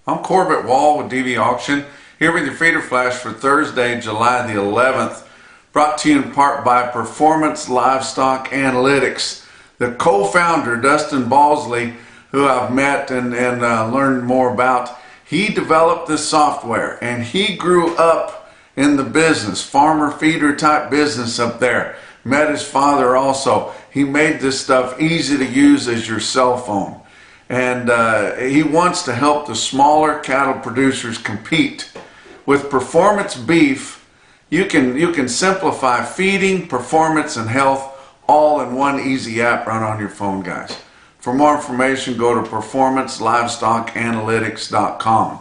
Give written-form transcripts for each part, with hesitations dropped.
I'm Corbett Wall with DVAuction, here with your feeder flash for Thursday, July the 11th, brought to you in part by Performance Livestock Analytics. The co-founder, Dustin Balsley, who I've met and learned more about, he developed this software and he grew up in the business, farmer feeder type business up there. Met his father also. He made this stuff easy to use as your cell phone. And he wants to help the smaller cattle producers compete. With Performance Beef, you can simplify feeding, performance, and health all in one easy app run on your phone, guys. For more information, go to performancelivestocanalytics.com.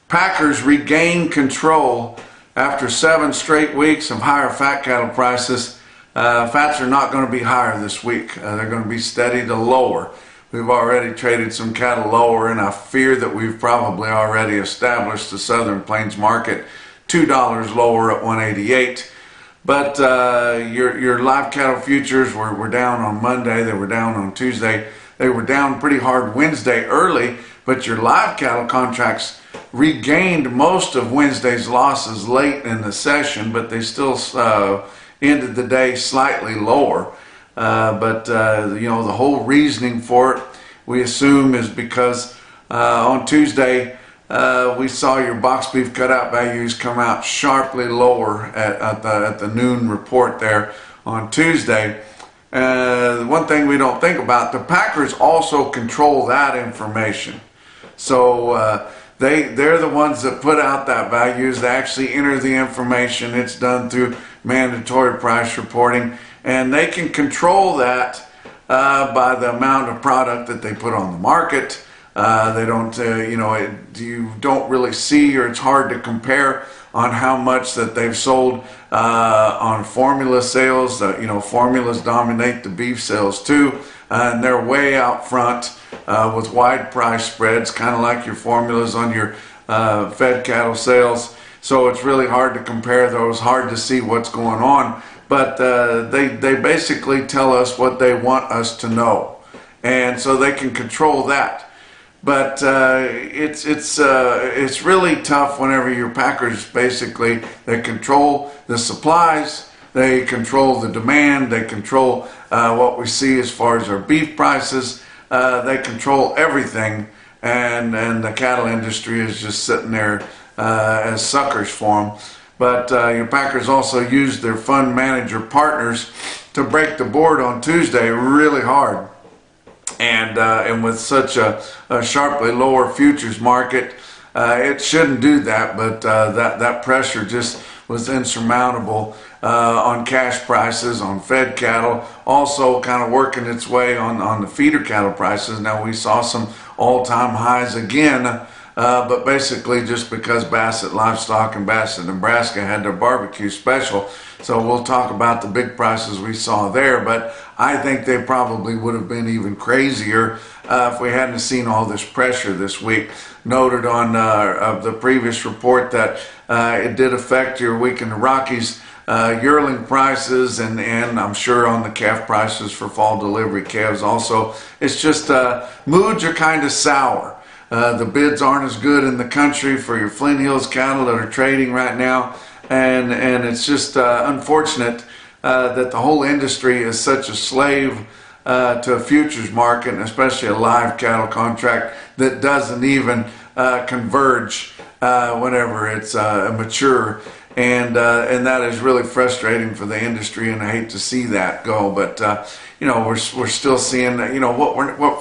Packers regain control after 7 straight weeks of higher fat cattle prices. Fats are not going to be higher this week. They're going to be steady to lower. We've already traded some cattle lower, and I fear that we've probably already established the Southern Plains market $2 lower at 188. But your live cattle futures were down on Monday. They were down on Tuesday. They were down pretty hard Wednesday early, but your live cattle contracts regained most of Wednesday's losses late in the session, but they still ended the day slightly lower. But the whole reasoning for it, we assume, is because on Tuesday we saw your box beef cutout values come out sharply lower at the noon report there on Tuesday. One thing we don't think about, the Packers also control that information. So they're the ones that put out that values. They actually enter the information. It's done through mandatory price reporting. And they can control that by the amount of product that they put on the market. They don't, you don't really see, or it's hard to compare on how much that they've sold on formula sales. Formulas dominate the beef sales too, and they're way out front with wide price spreads, kind of like your formulas on your fed cattle sales. So it's really hard to compare those, hard to see what's going on. But they basically tell us what they want us to know, and so they can control that. But it's really tough whenever your Packers basically, they control the supplies, they control the demand, they control what we see as far as our beef prices, they control everything, and the cattle industry is just sitting there as suckers for them. But your Packers also used their fund manager partners to break the board on Tuesday really hard. And with such a sharply lower futures market, it shouldn't do that, but that pressure just was insurmountable on cash prices, on fed cattle, also kind of working its way on the feeder cattle prices. Now we saw some all-time highs again, but basically just because Bassett Livestock and Bassett, Nebraska had their barbecue special. So we'll talk about the big prices we saw there, but I think they probably would have been even crazier if we hadn't seen all this pressure this week. Noted on the previous report that it did affect your week in the Rockies yearling prices, and I'm sure on the calf prices for fall delivery calves also. It's just moods are kind of sour. The bids aren't as good in the country for your Flint Hills cattle that are trading right now, and it's just unfortunate that the whole industry is such a slave to a futures market, and especially a live cattle contract that doesn't even converge whenever it's mature, and that is really frustrating for the industry, and I hate to see that go. But we're still seeing that. What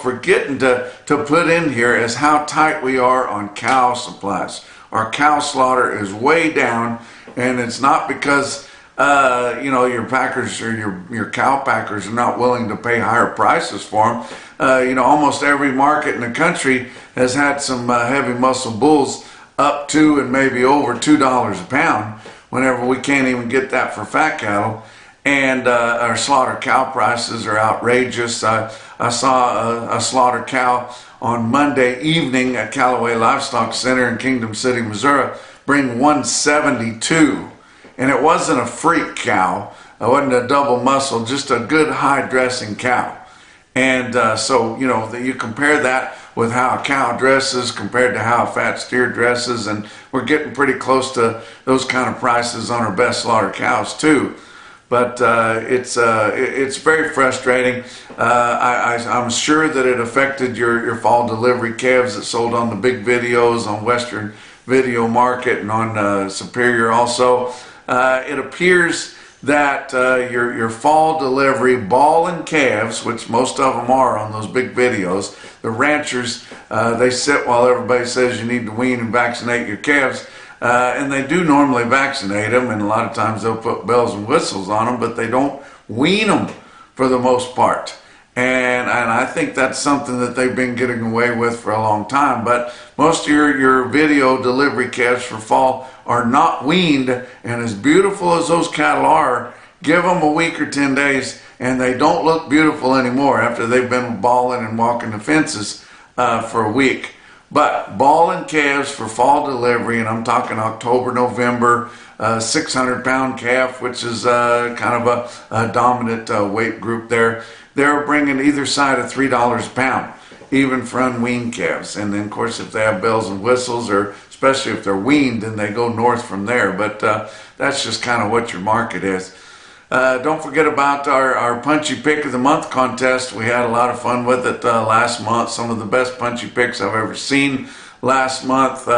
we're getting to put in here is how tight we are on cow supplies. Our cow slaughter is way down, and it's not because your Packers or your cow packers are not willing to pay higher prices for them. Almost every market in the country has had some heavy muscle bulls up to and maybe over $2 a pound, whenever we can't even get that for fat cattle. And our slaughter cow prices are outrageous. I saw a slaughter cow on Monday evening at Callaway Livestock Center in Kingdom City, Missouri, bring 172. And it wasn't a freak cow. It wasn't a double muscle, just a good high dressing cow. And so, you know, you compare that with how a cow dresses compared to how a fat steer dresses, and we're getting pretty close to those kind of prices on our best slaughter cows too. But it's very frustrating. I'm sure that it affected your fall delivery calves that sold on the big videos on Western Video Market and on Superior also. It appears that your fall delivery ball and calves, which most of them are on those big videos, the ranchers, they sit while everybody says you need to wean and vaccinate your calves. And they do normally vaccinate them, and a lot of times they'll put bells and whistles on them, but they don't wean them for the most part. And I think that's something that they've been getting away with for a long time. But most of your video delivery calves for fall are not weaned, and as beautiful as those cattle are, give them a week or 10 days and they don't look beautiful anymore after they've been balling and walking the fences for a week. But balling calves for fall delivery, and I'm talking October, November, 600-pound calf, which is kind of a dominant weight group there, they're bringing either side of $3 a pound, even for unweaned calves. And then, of course, if they have bells and whistles, or especially if they're weaned, then they go north from there. But that's just kind of what your market is. Don't forget about our Punchy Pick of the Month contest. We had a lot of fun with it last month. Some of the best punchy picks I've ever seen last month.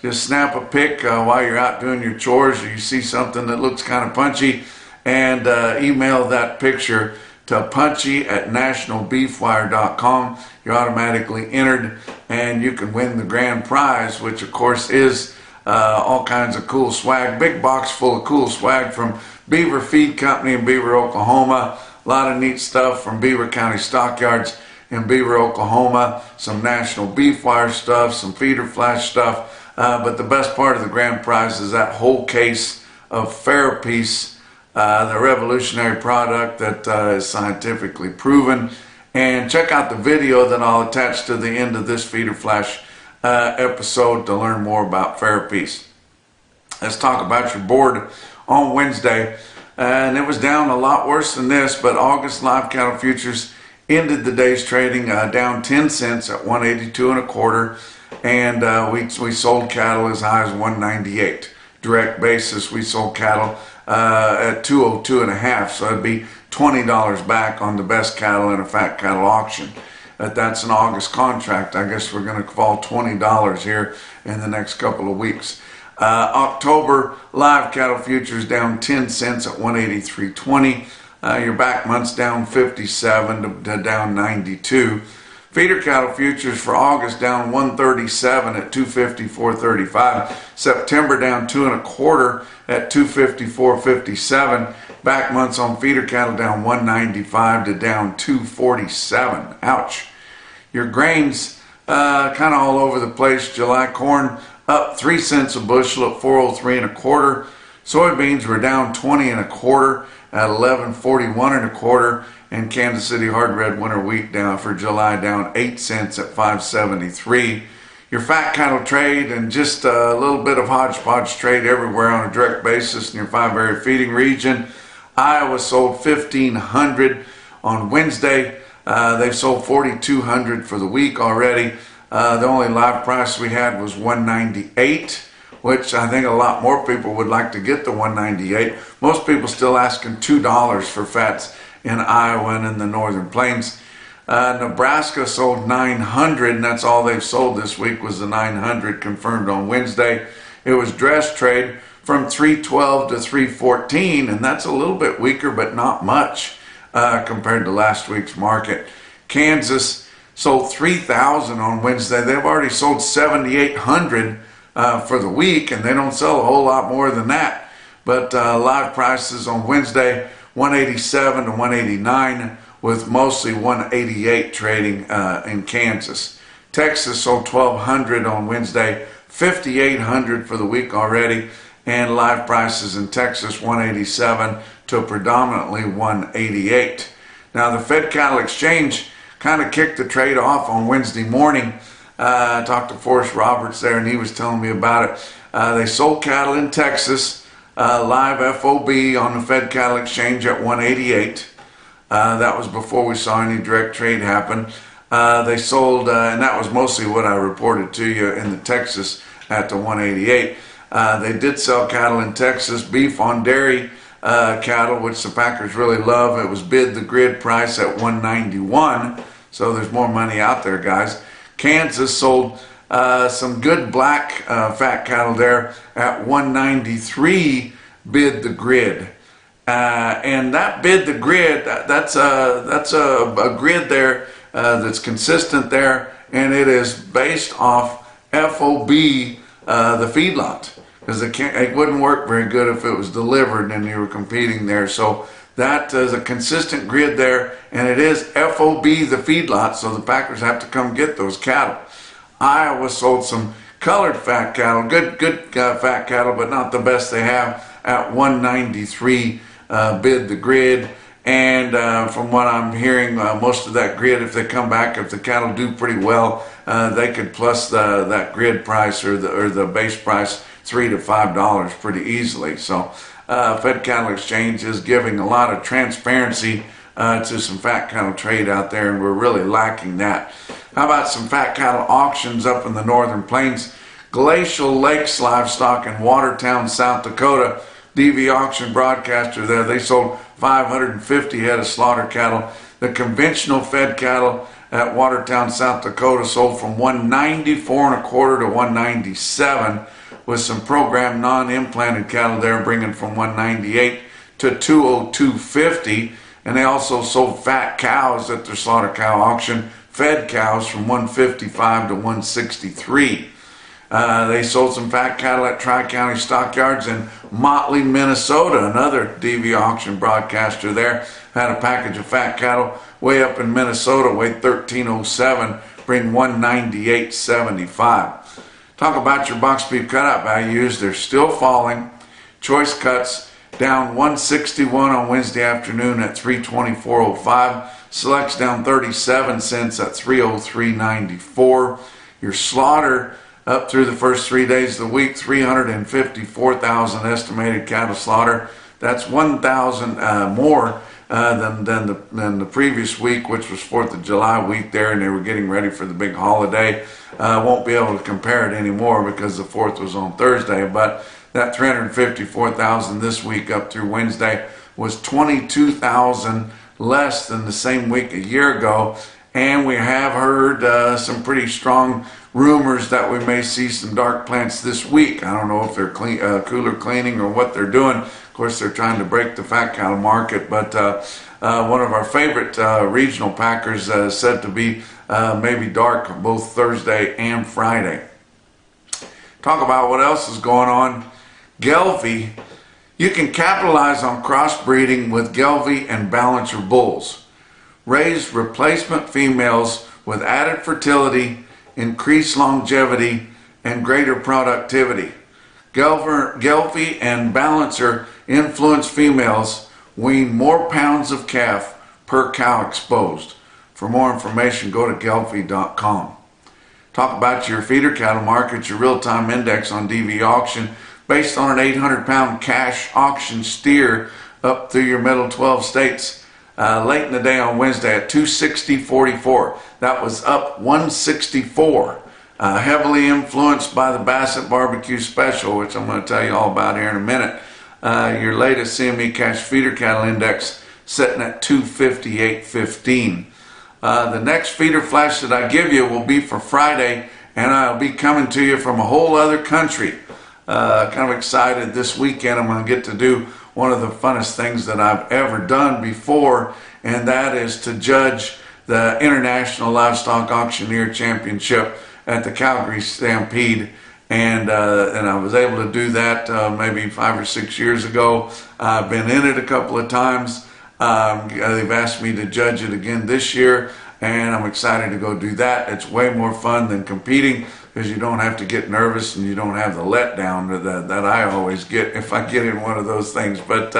Just snap a pick while you're out doing your chores, or you see something that looks kind of punchy, and email that picture to punchy@nationalbeefwire.com. You're automatically entered, and you can win the grand prize, which of course is all kinds of cool swag. Big box full of cool swag from Beaver Feed Company in Beaver, Oklahoma. A lot of neat stuff from Beaver County Stockyards in Beaver, Oklahoma. Some National Beef Wire stuff, some Feeder Flash stuff. But the best part of the grand prize is that whole case of Therapies, the revolutionary product that is scientifically proven. And check out the video that I'll attach to the end of this Feeder Flash episode to learn more about Therapies. Let's talk about your board on Wednesday. And it was down a lot worse than this, but August live cattle futures ended the day's trading down 10 cents at 182 and a quarter. And we sold cattle as high as 198. Direct basis, we sold cattle at 202 and a half, so it'd be $20 back on the best cattle in a fat cattle auction. That's an August contract. I guess we're going to fall $20 here in the next couple of weeks. October live cattle futures down 10 cents at 183.20. Your back months down 57 to down 92. Feeder cattle futures for August down 137 at 254.35. September down 2 1/4 at 254.57. Back months on feeder cattle down 195 to down 247. Ouch. Your grains kind of all over the place. July corn up 3 cents a bushel at 403 1/4. Soybeans were down 20 1/4 at 1141 1/4. And Kansas City hard red winter wheat down for July down 8 cents at 573. Your fat cattle trade and just a little bit of hodgepodge trade everywhere on a direct basis in your 5-area feeding region. Iowa sold 1,500 on Wednesday. They've sold 4,200 for the week already. The only live price we had was 198, which I think a lot more people would like to get the 198. Most people still asking $2 for fats in Iowa and in the Northern Plains. Nebraska sold 900, and that's all they've sold this week was the 900 confirmed on Wednesday. It was dress trade from 312 to 314, and that's a little bit weaker, but not much compared to last week's market. Kansas sold 3,000 on Wednesday. They've already sold 7,800 for the week, and they don't sell a whole lot more than that. But live prices on Wednesday, 187 to 189, with mostly 188 trading in Kansas. Texas sold 1,200 on Wednesday, 5,800 for the week already, and live prices in Texas 187 to predominantly 188. Now the Fed Cattle Exchange kind of kicked the trade off on Wednesday morning. I talked to Forrest Roberts there, and he was telling me about it. They sold cattle in Texas. Live FOB on the Fed Cattle Exchange at 188. That was before we saw any direct trade happen. They sold, and that was mostly what I reported to you in the Texas at the 188. They did sell cattle in Texas, beef on dairy cattle, which the packers really love. It was bid the grid price at 191, so there's more money out there, guys. Kansas sold some good black fat cattle there at 193, bid the grid. And that bid the grid, that's a grid there that's consistent there, and it is based off FOB, the feedlot, because it wouldn't work very good if it was delivered and you were competing there. So that is a consistent grid there, and it is FOB, the feedlot, so the packers have to come get those cattle. Iowa sold some colored fat cattle, good fat cattle, but not the best they have, at 193, bid the grid. And from what I'm hearing, most of that grid, if they come back, if the cattle do pretty well, they could plus that grid price or the base price $3 to $5 pretty easily. So Fed Cattle Exchange is giving a lot of transparency to some fat cattle trade out there, and we're really lacking that. How about some fat cattle auctions up in the Northern Plains? Glacial Lakes Livestock in Watertown, South Dakota. DVAuction broadcaster there, they sold 550 head of slaughter cattle. The conventional fed cattle at Watertown, South Dakota sold from 194 and a quarter to 197, with some programmed non-implanted cattle there bringing from 198 to 202.50. And they also sold fat cows at their slaughter cow auction, fed cows from 155 to 163. They sold some fat cattle at Tri-County Stockyards in Motley, Minnesota. Another DVAuction broadcaster there had a package of fat cattle way up in Minnesota, weighed 1307, bring 198.75. Talk about your box beef cutout values. They're still falling. Choice cuts down 161 on Wednesday afternoon at 324.05. Selects down 37 cents at 303.94. Your slaughter up through the first 3 days of the week, 354,000 estimated cattle slaughter. That's 1,000 more than the previous week, which was 4th of July week there, and they were getting ready for the big holiday. Won't be able to compare it anymore because the 4th was on Thursday, but that 354,000 this week up through Wednesday was 22,000 less than the same week a year ago. And we have heard some pretty strong rumors that we may see some dark plants this week. I don't know if they're cooler cleaning or what they're doing. Of course, they're trying to break the fat cattle market, but one of our favorite regional packers said to be maybe dark both Thursday and Friday. Talk about what else is going on. Gelbvieh. You can capitalize on crossbreeding with Gelbvieh and Balancer bulls. Raise replacement females with added fertility, increased longevity, and greater productivity. Gelbvieh and Balancer influence females wean more pounds of calf per cow exposed. For more information, go to gelbvieh.com. Talk about your feeder cattle market, your real-time index on DVAuction, based on an 800-pound cash auction steer up through your middle 12 states. Late in the day on Wednesday at 260.44. That was up 164. Heavily influenced by the Bassett Barbecue Special, which I'm going to tell you all about here in a minute. Your latest CME Cash Feeder Cattle Index sitting at 258.15. The next feeder flash that I give you will be for Friday, and I'll be coming to you from a whole other country. Kind of excited this weekend. I'm going to get to do one of the funnest things that I've ever done before, and that is to judge the International Livestock Auctioneer Championship at the Calgary Stampede. And I was able to do that maybe 5 or 6 years ago. I've been in it a couple of times. They've asked me to judge it again this year, and I'm excited to go do that. It's way more fun than competing because you don't have to get nervous and you don't have the letdown that I always get if I get in one of those things. But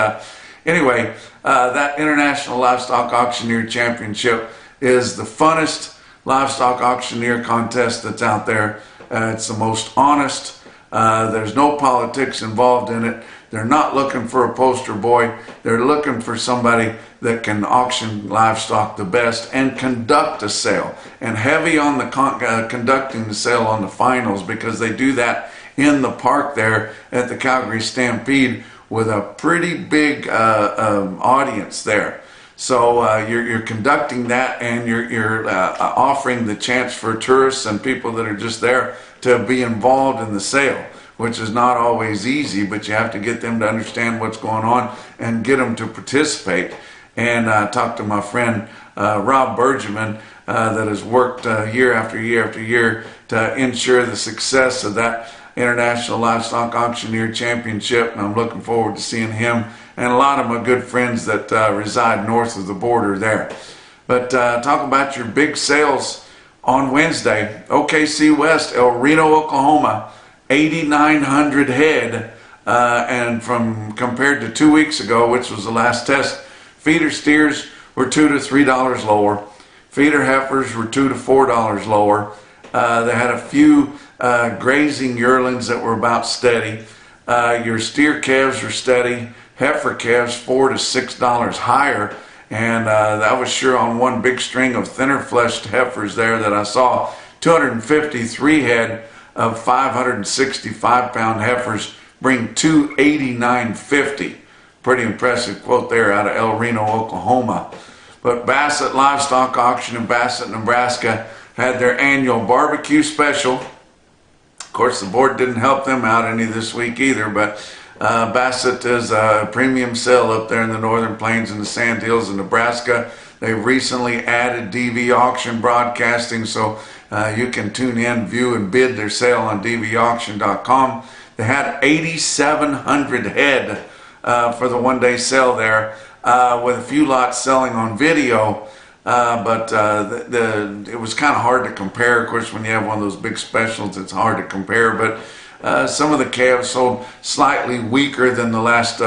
anyway, that International Livestock Auctioneer Championship is the funnest livestock auctioneer contest that's out there. It's the most honest There's no politics involved in it. They're not looking for a poster boy. They're looking for somebody that can auction livestock the best and conduct a sale. And heavy on the conducting the sale on the finals, because they do that in the park there at the Calgary Stampede with a pretty big audience there. So you're conducting that, and you're offering the chance for tourists and people that are just there to be involved in the sale, which is not always easy, but you have to get them to understand what's going on and get them to participate. And I talked to my friend Rob Bergman that has worked year after year after year to ensure the success of that International Livestock Auctioneer Championship, and I'm looking forward to seeing him and a lot of my good friends that reside north of the border there. But talk about your big sales on Wednesday. OKC West, El Reno, Oklahoma, 8,900 head, and from compared to 2 weeks ago, which was the last test, feeder steers were $2 to $3 lower. Feeder heifers were $2 to $4 lower. They had a few grazing yearlings that were about steady. Your steer calves were steady. Heifer calves $4 to $6 higher, and that was sure on one big string of thinner fleshed heifers there that I saw. 253 head of 565 pound heifers bring $289.50. Pretty impressive quote there out of El Reno, Oklahoma. But Bassett Livestock Auction in Bassett, Nebraska had their annual barbecue special. Of course, the board didn't help them out any this week either, but Bassett is a premium sale up there in the Northern Plains and the Sand Hills of Nebraska. They've recently added DVAuction broadcasting, so you can tune in, view, and bid their sale on DVAuction.com. They had 8,700 head for the one-day sale there, with a few lots selling on video. But it was kind of hard to compare. Of course, when you have one of those big specials, it's hard to compare. But some of the calves sold slightly weaker than the last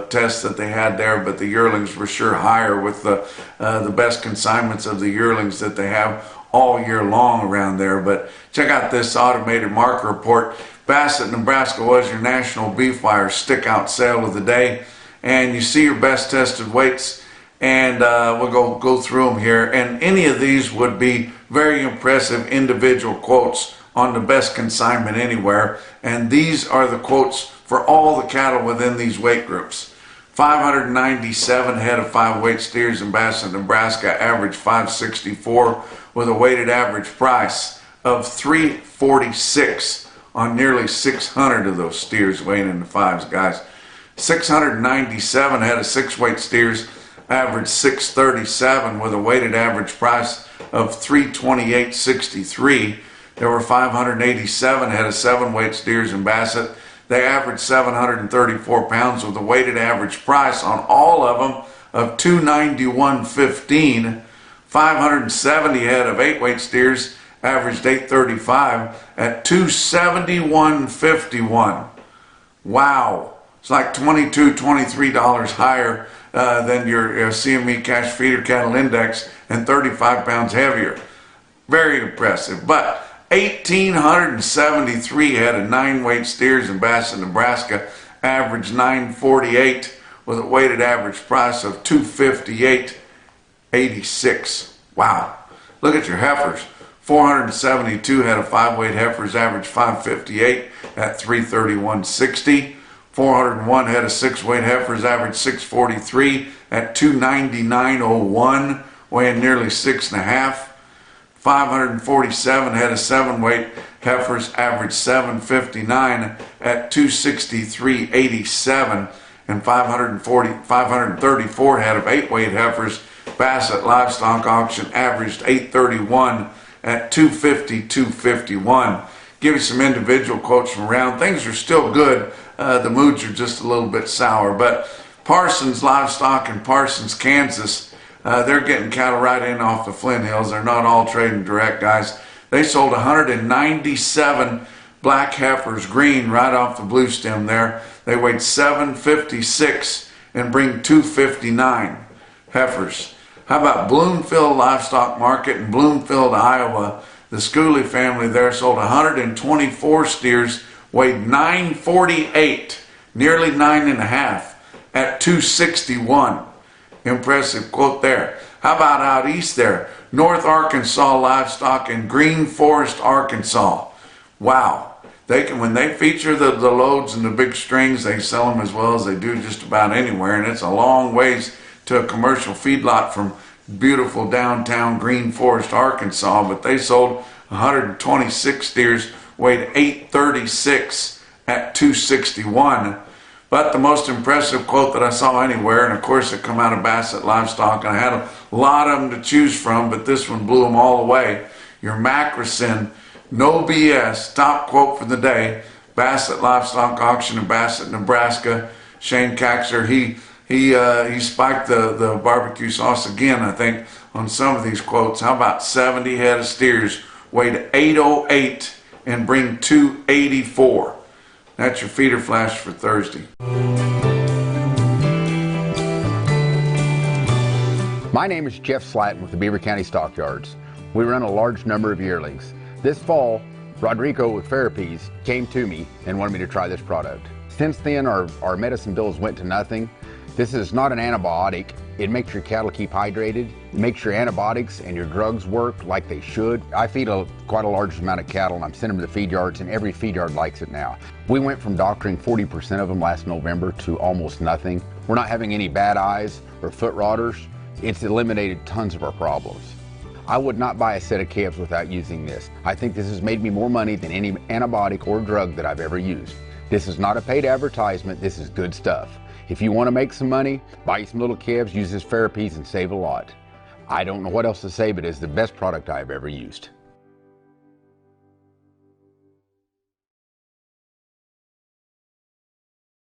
test that they had there, but the yearlings were sure higher with the best consignments of the yearlings that they have all year long around there. But check out this automated market report. Bassett, Nebraska was your National BeefWire stick-out sale of the day. And you see your best tested weights, and we'll go through them here. And any of these would be very impressive individual quotes on the best consignment anywhere. And these are the quotes for all the cattle within these weight groups. 597 head of 5-weight steers in Bassett, Nebraska, average 564 with a weighted average price of $346 on nearly 600 of those steers weighing in the 5s, guys. 697 head of 6-weight steers averaged $637 with a weighted average price of $328.63. There were 587 head of 7-weight steers in Bassett. They averaged 734 pounds with a weighted average price on all of them of $291.15. 570 head of 8-weight steers averaged $835 at $271.51. Wow. It's like $22, $23 higher than your CME cash feeder cattle index and 35 pounds heavier. Very impressive. But 1,873 head of 9-weight steers in Bassett, Nebraska averaged $948 with a weighted average price of $258.86. Wow. Look at your heifers. 472 head of 5-weight heifers averaged $558 at $331.60. 401 head of 6-weight heifers averaged $643 at $299.01, weighing nearly 6.5. 547 head of 7-weight heifers averaged $759 at $263.87, and 534 head of 8-weight heifers Bassett Livestock Auction averaged $831 at $250.51. Give you some individual quotes from around. Things are still good. The moods are just a little bit sour. But Parsons Livestock in Parsons, Kansas, they're getting cattle right in off the Flint Hills. They're not all trading direct, guys. They sold 197 black heifers green right off the blue stem there. They weighed 756 and bring 259 heifers. How about Bloomfield Livestock Market in Bloomfield, Iowa? The Schooley family there sold 124 steers weighed 948, nearly 9.5 at 261. Impressive quote there. How about out east there? North Arkansas Livestock in Green Forest, Arkansas. Wow. They can, when they feature the loads and the big strings, they sell them as well as they do just about anywhere. And it's a long ways to a commercial feedlot from beautiful downtown Green Forest, Arkansas. But they sold 126 steers, weighed 836 at 261. But the most impressive quote that I saw anywhere, and of course it come out of Bassett Livestock, and I had a lot of them to choose from, but this one blew them all away. Your Macrocin, no BS, top quote for the day. Bassett Livestock Auction in Bassett, Nebraska. Shane Caxer, he spiked the barbecue sauce again, I think, on some of these quotes. How about 70 head of steers, weighed 808 and bring 284. That's your feeder flash for Thursday. My name is Jeff Slatton with the Beaver County Stockyards. We run a large number of yearlings. This fall, Rodrigo with Ferropeas came to me and wanted me to try this product. Since then, our medicine bills went to nothing. This is not an antibiotic. It makes your cattle keep hydrated. It makes your antibiotics and your drugs work like they should. I feed quite a large amount of cattle, and I'm sending them to the feed yards, and every feed yard likes it now. We went from doctoring 40% of them last November to almost nothing. We're not having any bad eyes or foot rotters. It's eliminated tons of our problems. I would not buy a set of calves without using this. I think this has made me more money than any antibiotic or drug that I've ever used. This is not a paid advertisement. This is good stuff. If you want to make some money, buy you some little calves, use this Ferropeas and save a lot. I don't know what else to say, but it's the best product I've ever used.